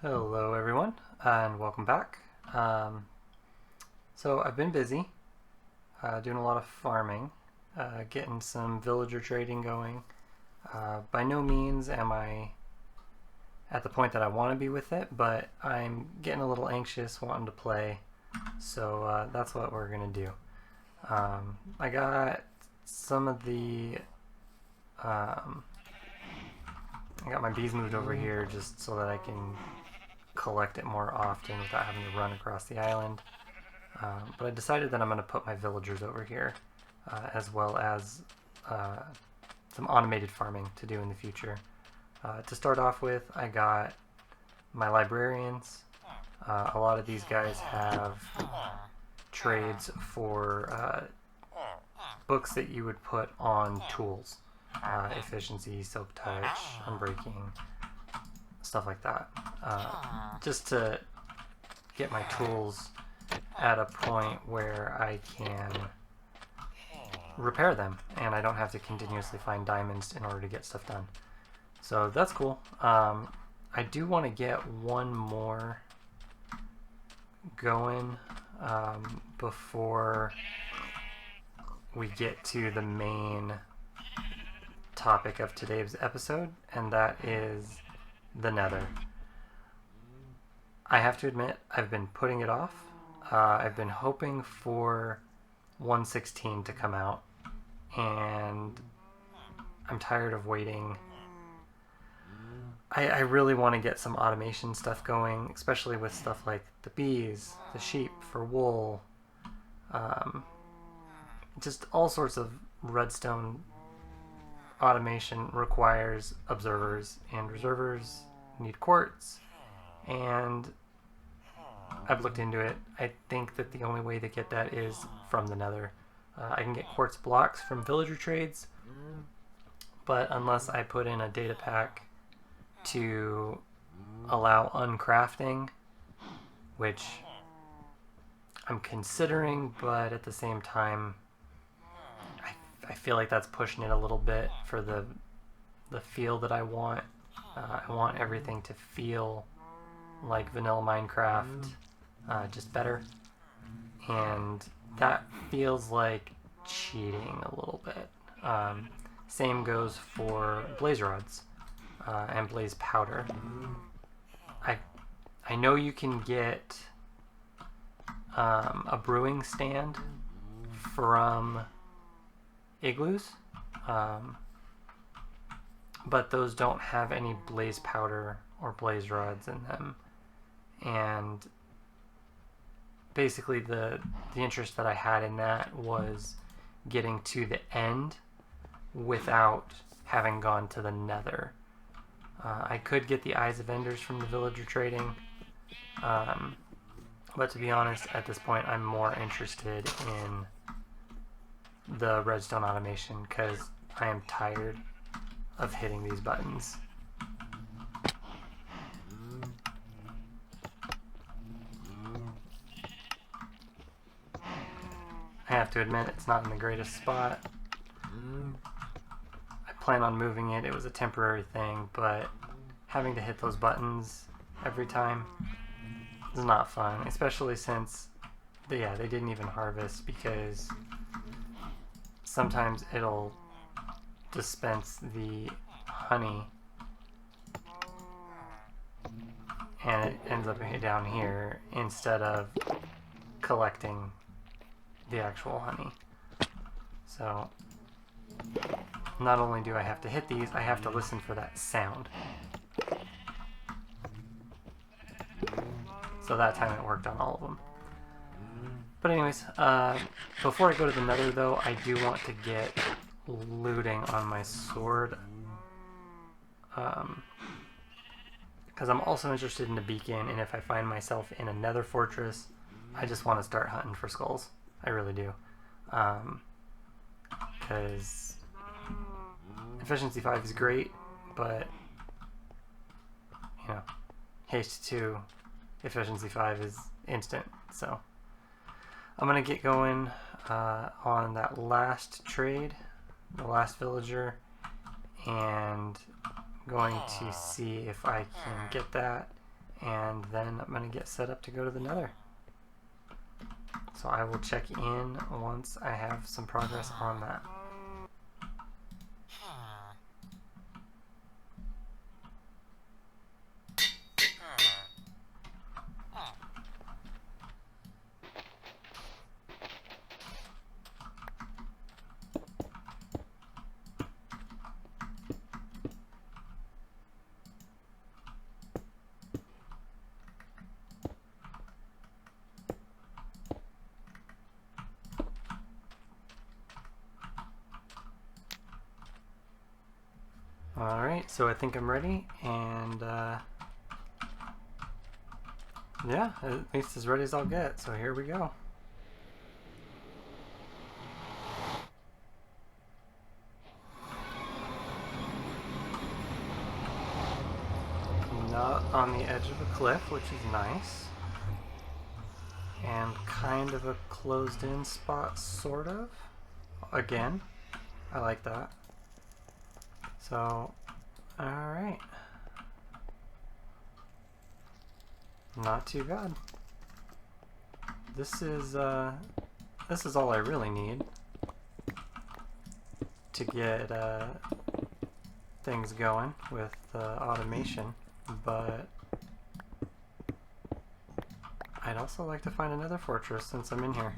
Hello everyone, and welcome back. So I've been busy doing a lot of farming, getting some villager trading going. By no means am I at the point that I want to be with it, but I'm getting a little anxious wanting to play, so that's what we're going to do. I got some of the... I got my bees moved over here just so that I can collect it more often without having to run across the island. But I decided that I'm going to put my villagers over here, as well as some automated farming to do in the future. To start off with, I got my librarians. A lot of these guys have trades for books that you would put on tools. Efficiency, silk touch, unbreaking, stuff like that. Just to get my tools at a point where I can repair them and I don't have to continuously find diamonds in order to get stuff done. So that's cool. I do want to get one more going before we get to the main topic of today's episode, and that is the Nether. I have to admit, I've been putting it off. I've been hoping for 1.16 to come out, and I'm tired of waiting. I really want to get some automation stuff going, especially with stuff like the bees, the sheep for wool, just all sorts of redstone automation requires observers, and observers need quartz, and I've looked into it. I think that the only way to get that is from the Nether. I can get quartz blocks from villager trades, but unless I put in a data pack to allow uncrafting, which I'm considering, but at the same time I feel like that's pushing it a little bit for the feel that I want. I want everything to feel like vanilla Minecraft, just better. And that feels like cheating a little bit. Same goes for blaze rods and blaze powder. I know you can get a brewing stand from igloos, but those don't have any blaze powder or blaze rods in them, and basically the interest that I had in that was getting to the end without having gone to the Nether. I could get the Eyes of Enders from the villager trading, but to be honest, at this point I'm more interested in the redstone automation because I am tired of hitting these buttons. I have to admit it's not in the greatest spot. I plan on moving it. It was a temporary thing, but having to hit those buttons every time is not fun, especially since they didn't even harvest, because sometimes it'll dispense the honey and it ends up down here instead of collecting the actual honey. So not only do I have to hit these, I have to listen for that sound. So that time it worked on all of them. But anyways, before I go to the Nether though, I do want to get looting on my sword. Because I'm also interested in the beacon, and if I find myself in a Nether fortress, I just want to start hunting for skulls. I really do. Because efficiency 5 is great, but you know, haste 2, efficiency 5 is instant, so I'm going to get going on that last trade, the last villager, and going to see if I can get that and then I'm going to get set up to go to the Nether. So I will check in once I have some progress on that. Alright, so I think I'm ready, and yeah, at least as ready as I'll get, so here we go. Not on the edge of a cliff, which is nice. And kind of a closed-in spot, sort of. Again, I like that. So, alright. Not too bad. This is all I really need to get things going with automation, but I'd also like to find another fortress since I'm in here.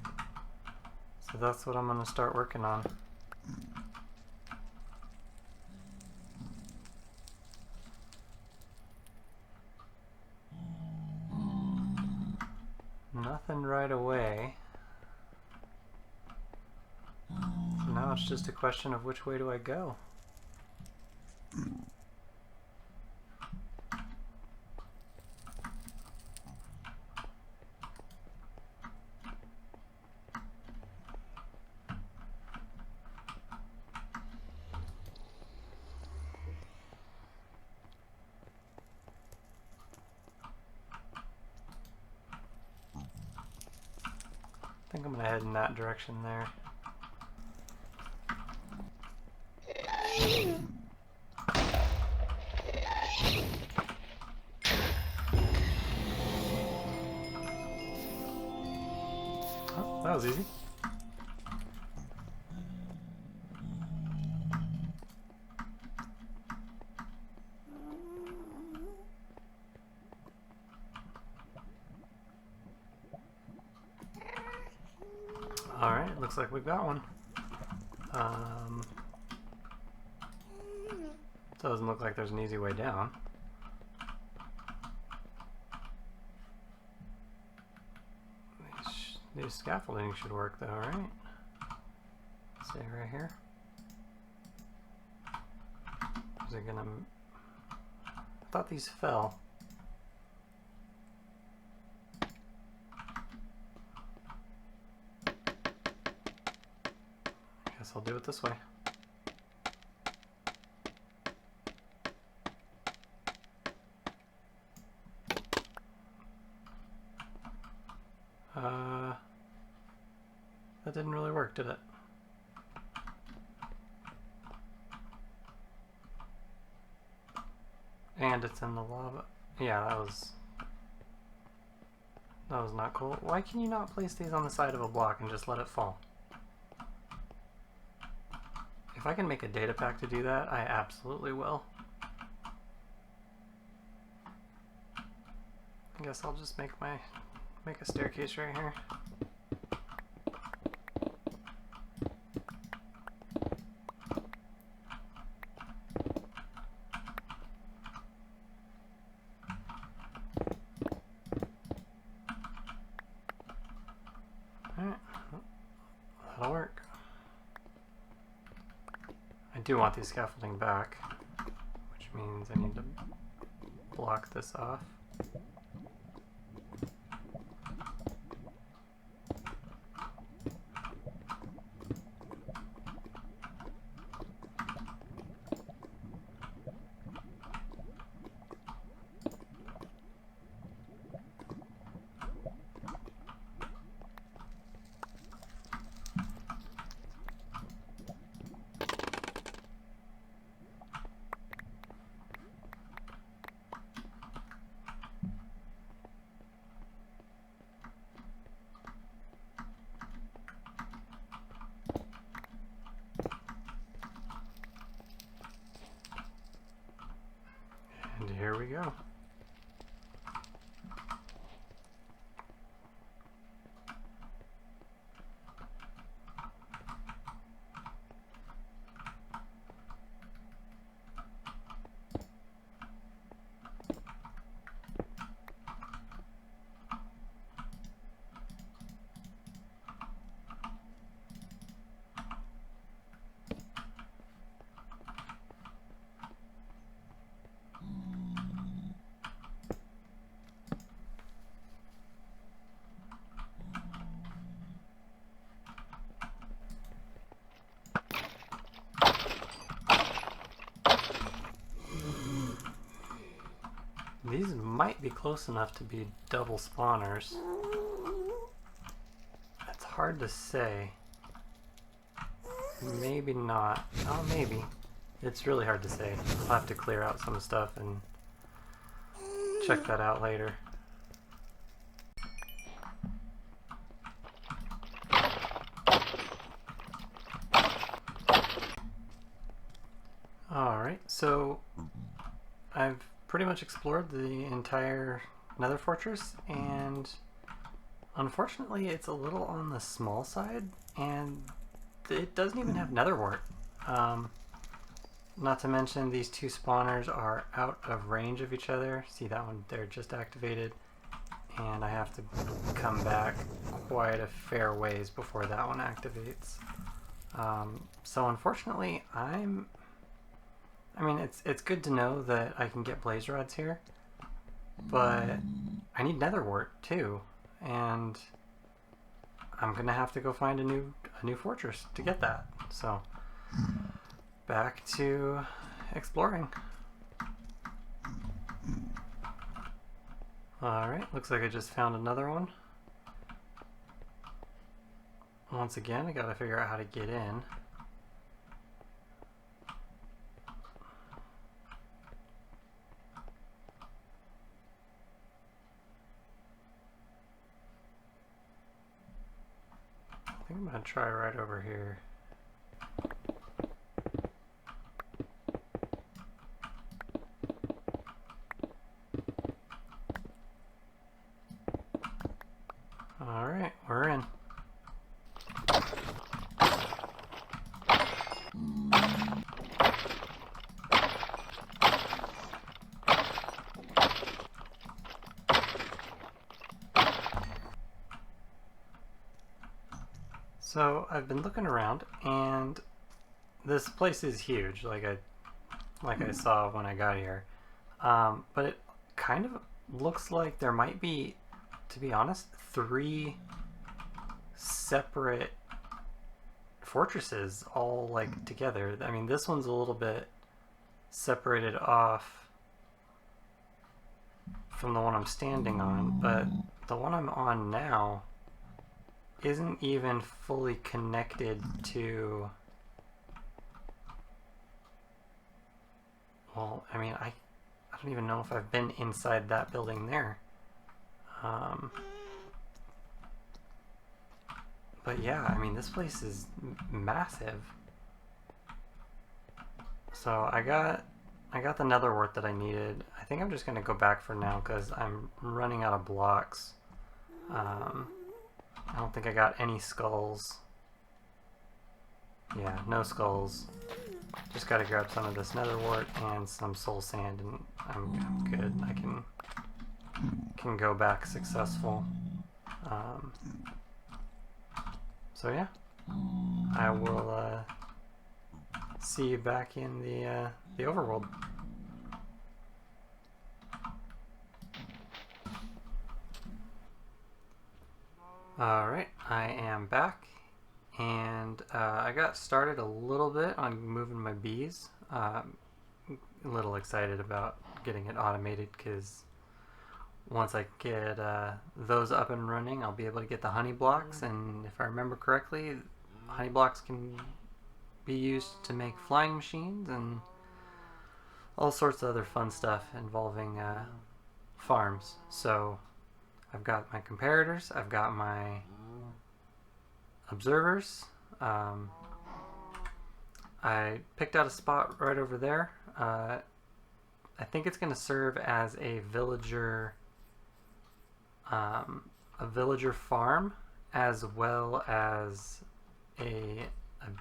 So that's what I'm going to start working on. Nothing right away. So now it's just a question of which way do I go. I think I'm going to head in that direction there. Oh, that was easy. Alright, looks like we've got one. Doesn't look like there's an easy way down. These scaffolding should work though, right? Say right here. Is it gonna... I thought these fell. Guess I'll do it this way. That didn't really work, did it? And it's in the lava. Yeah, that was not cool. Why can you not place these on the side of a block and just let it fall? If I can make a data pack to do that, I absolutely will. I guess I'll just make a staircase right here. Alright, that'll work. I do want these scaffolding back, which means I need to block this off. And here we go. These might be close enough to be double spawners. It's hard to say. Maybe not. Oh, maybe. It's really hard to say. I'll have to clear out some stuff and check that out later. Alright, so I've pretty much explored the entire Nether fortress, and unfortunately it's a little on the small side, and it doesn't even have nether wart. Not to mention these two spawners are out of range of each other. See that one there just activated, and I have to come back quite a fair ways before that one activates. So unfortunately I mean, it's good to know that I can get blaze rods here, but I need nether wart too, and I'm gonna have to go find a new fortress to get that. So back to exploring. Alright, looks like I just found another one. Once again, I gotta figure out how to get in. I think I'm gonna try right over here. Alright, we're in. So I've been looking around, and this place is huge, like I saw when I got here. But it kind of looks like there might be, to be honest, 3 separate fortresses all like together. I mean, this one's a little bit separated off from the one I'm standing on, but the one I'm on now isn't even fully connected to, well, I mean, I don't even know if I've been inside that building there. But yeah, I mean, this place is massive. So I got the nether wart that I needed. I think I'm just gonna go back for now because I'm running out of blocks. I don't think I got any skulls. Yeah, no skulls. Just gotta grab some of this nether wart and some soul sand, and I'm good. I can go back successful. So yeah, I will see you back in the overworld. Alright, I am back, and I got started a little bit on moving my bees. A little excited about getting it automated, because once I get those up and running, I'll be able to get the honey blocks, and if I remember correctly, honey blocks can be used to make flying machines and all sorts of other fun stuff involving farms. So I've got my comparators, I've got my observers. I picked out a spot right over there. I think it's going to serve as a villager farm, as well as a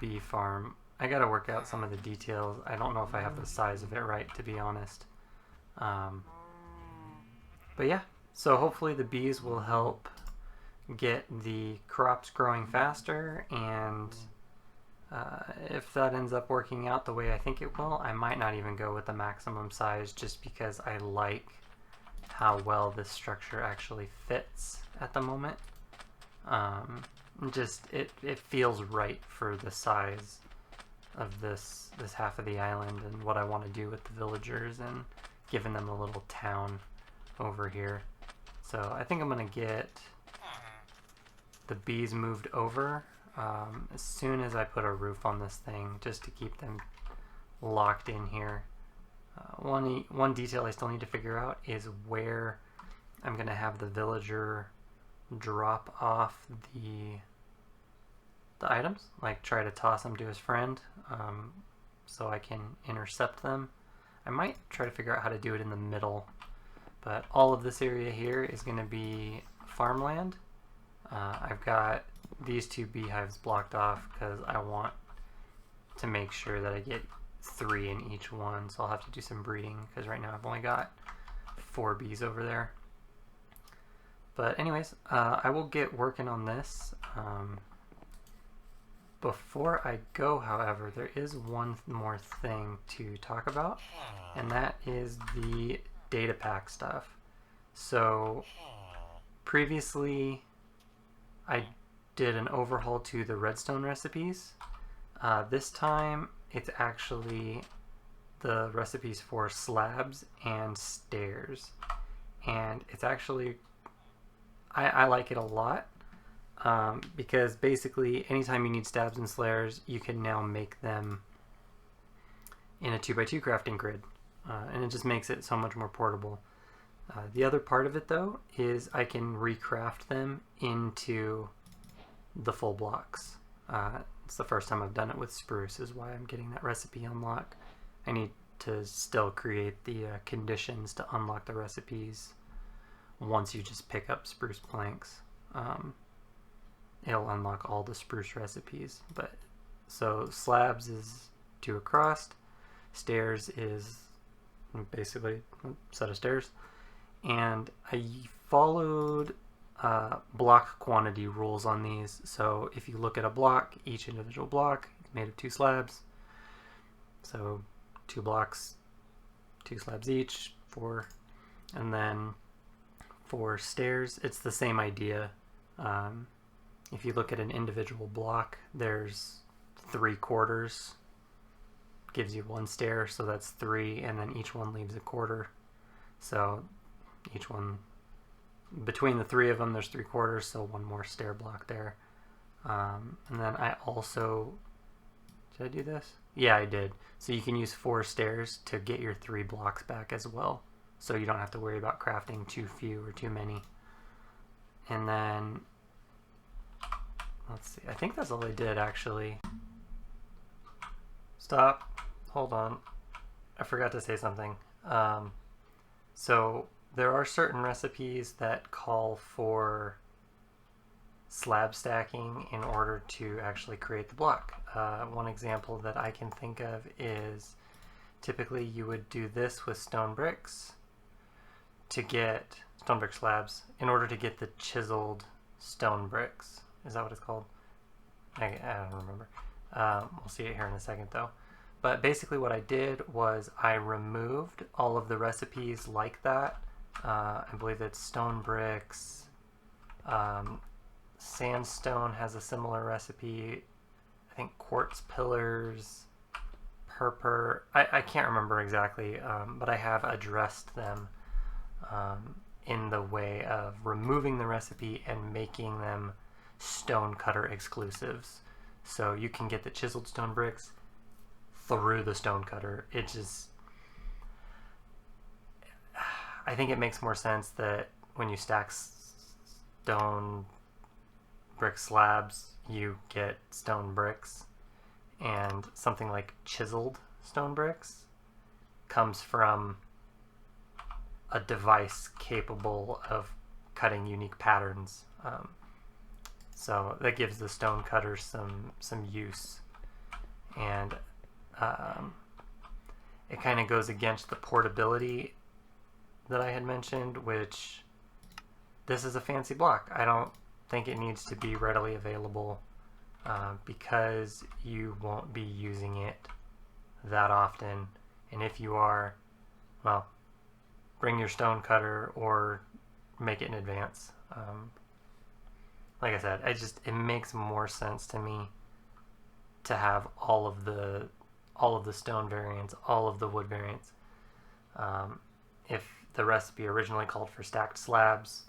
bee farm. I gotta work out some of the details. I don't know if I have the size of it right, to be honest. But yeah, so hopefully the bees will help get the crops growing faster, and if that ends up working out the way I think it will, I might not even go with the maximum size, just because I like how well this structure actually fits at the moment. It feels right for the size of this half of the island and what I want to do with the villagers and giving them a little town over here. So I think I'm gonna get the bees moved over as soon as I put a roof on this thing, just to keep them locked in here. One detail I still need to figure out is where I'm gonna have the villager drop off the items, like try to toss them to his friend, so I can intercept them. I might try to figure out how to do it in the middle, but all of this area here is going to be farmland. I've got these 2 beehives blocked off because I want to make sure that I get 3 in each one, so I'll have to do some breeding because right now I've only got 4 bees over there. But anyways, I will get working on this. Before I go, however, there is one more thing to talk about, and that is the Datapack stuff. So previously I did an overhaul to the redstone recipes. This time it's actually the recipes for slabs and stairs, and it's actually I like it a lot, because basically anytime you need slabs and stairs, you can now make them in a 2x2 crafting grid, and it just makes it so much more portable. The other part of it, though, is I can recraft them into the full blocks. It's the first time I've done it with spruce, is why I'm getting that recipe unlock. I need to still create the conditions to unlock the recipes. Once you just pick up spruce planks, it'll unlock all the spruce recipes. But so slabs is 2 across, stairs is basically a set of stairs, and I followed block quantity rules on these. So if you look at a block, each individual block is made of 2 slabs, so 2 blocks, 2 slabs each, 4. And then for stairs, it's the same idea. If you look at an individual block, there's 3/4, gives you 1 stair, so that's 3, and then each one leaves a quarter. So each one, between the 3 of them, there's 3/4, so 1 more stair block there. And then I also, did I do this? Yeah, I did. So you can use 4 stairs to get your 3 blocks back as well, so you don't have to worry about crafting too few or too many. And then let's see, I think that's all I did, actually. Stop, hold on, I forgot to say something. So there are certain recipes that call for slab stacking in order to actually create the block. One example that I can think of is typically you would do this with stone bricks to get stone brick slabs in order to get the chiseled stone bricks. Is that what it's called? I don't remember. We'll see it here in a second, though. But basically what I did was I removed all of the recipes like that. I believe it's stone bricks. Sandstone has a similar recipe. I think quartz pillars, purpur. I can't remember exactly, but I have addressed them in the way of removing the recipe and making them stone cutter exclusives. So you can get the chiseled stone bricks through the stone cutter. It just, I think it makes more sense that when you stack stone brick slabs, you get stone bricks, and something like chiseled stone bricks comes from a device capable of cutting unique patterns. So that gives the stone cutter some use, and it kind of goes against the portability that I had mentioned, which this is a fancy block. I don't think it needs to be readily available because you won't be using it that often, and if you are, well, bring your stone cutter or make it in advance. Like I said, it makes more sense to me to have all of the stone variants, all of the wood variants. If the recipe originally called for stacked slabs,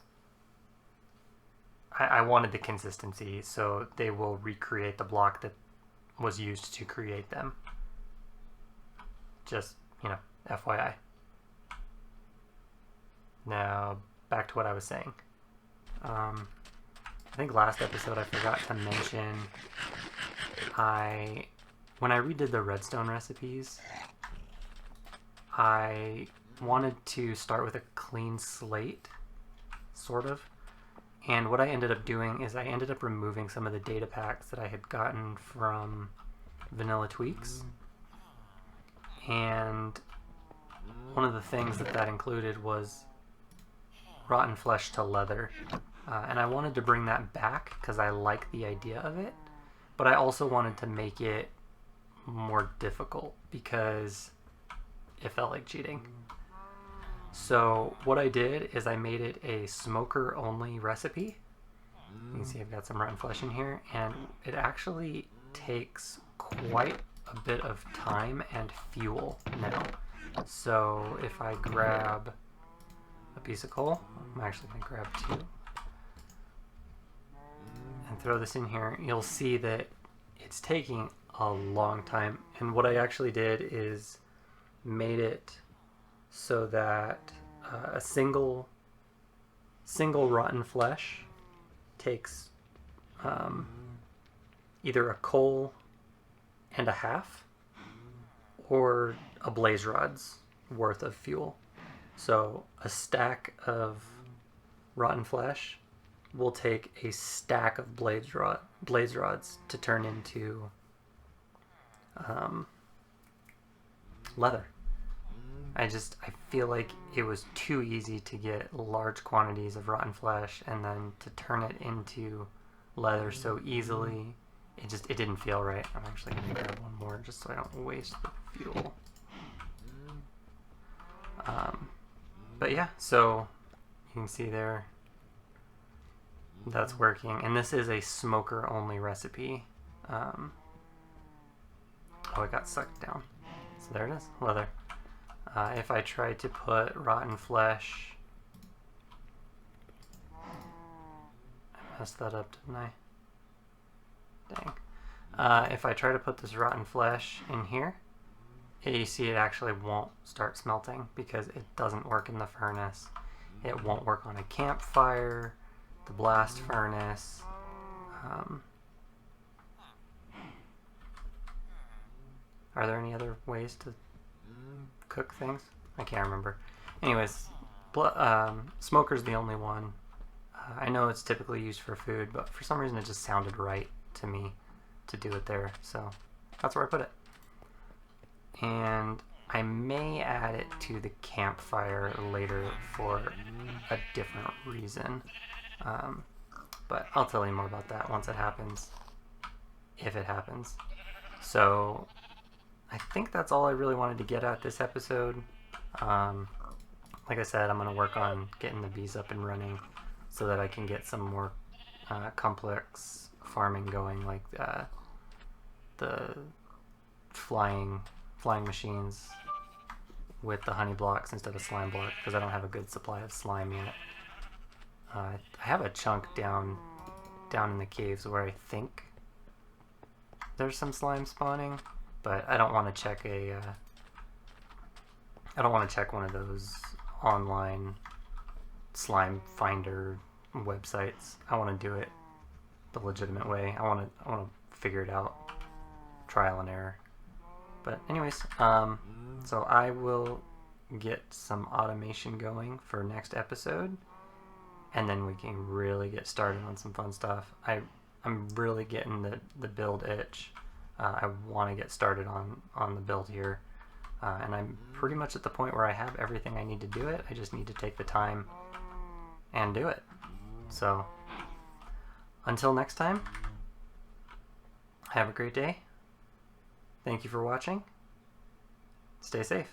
I wanted the consistency, so they will recreate the block that was used to create them. Just, FYI. Now, back to what I was saying. I think last episode I forgot to mention when I redid the redstone recipes, I wanted to start with a clean slate, sort of. And what I ended up doing is I ended up removing some of the data packs that I had gotten from Vanilla Tweaks. And one of the things that included was rotten flesh to leather. And I wanted to bring that back because I like the idea of it, but I also wanted to make it more difficult because it felt like cheating. So what I did is I made it a smoker only recipe. You can see I've got some rotten flesh in here, and it actually takes quite a bit of time and fuel now. So if I grab a piece of coal, I'm actually going to grab 2 and throw this in here, you'll see that it's taking a long time. And what I actually did is made it so that a single rotten flesh takes either a coal and a half or a blaze rod's worth of fuel. So a stack of rotten flesh will take a stack of blaze rods to turn into leather. I feel like it was too easy to get large quantities of rotten flesh and then to turn it into leather so easily. It didn't feel right. I'm actually going to grab one more just so I don't waste the fuel. But yeah, so you can see there that's working, and this is a smoker only recipe. Oh, it got sucked down. So there it is, leather. If I tried to put rotten flesh, I messed that up, didn't I? Dang. If I try to put this rotten flesh in here, you see it actually won't start smelting because it doesn't work in the furnace. It won't work on a campfire, the blast furnace. Are there any other ways to cook things? I can't remember. Anyways, smoker's the only one. I know it's typically used for food, but for some reason it just sounded right to me to do it there, so that's where I put it. And I may add it to the campfire later for a different reason, but I'll tell you more about that once it happens, if it happens. So I think that's all I really wanted to get at this episode. Like I said, I'm going to work on getting the bees up and running so that I can get some more complex farming going, like the flying machines with the honey blocks instead of slime block, because I don't have a good supply of slime yet. I have a chunk down in the caves where I think there's some slime spawning, but I don't want to check one of those online slime finder websites. I want to do it the legitimate way. I want to figure it out, trial and error. But anyways, so I will get some automation going for next episode, and then we can really get started on some fun stuff. I'm really getting the build itch. I want to get started on the build here, and I'm pretty much at the point where I have everything I need to do it. I just need to take the time and do it. So until next time, have a great day. Thank you for watching. Stay safe.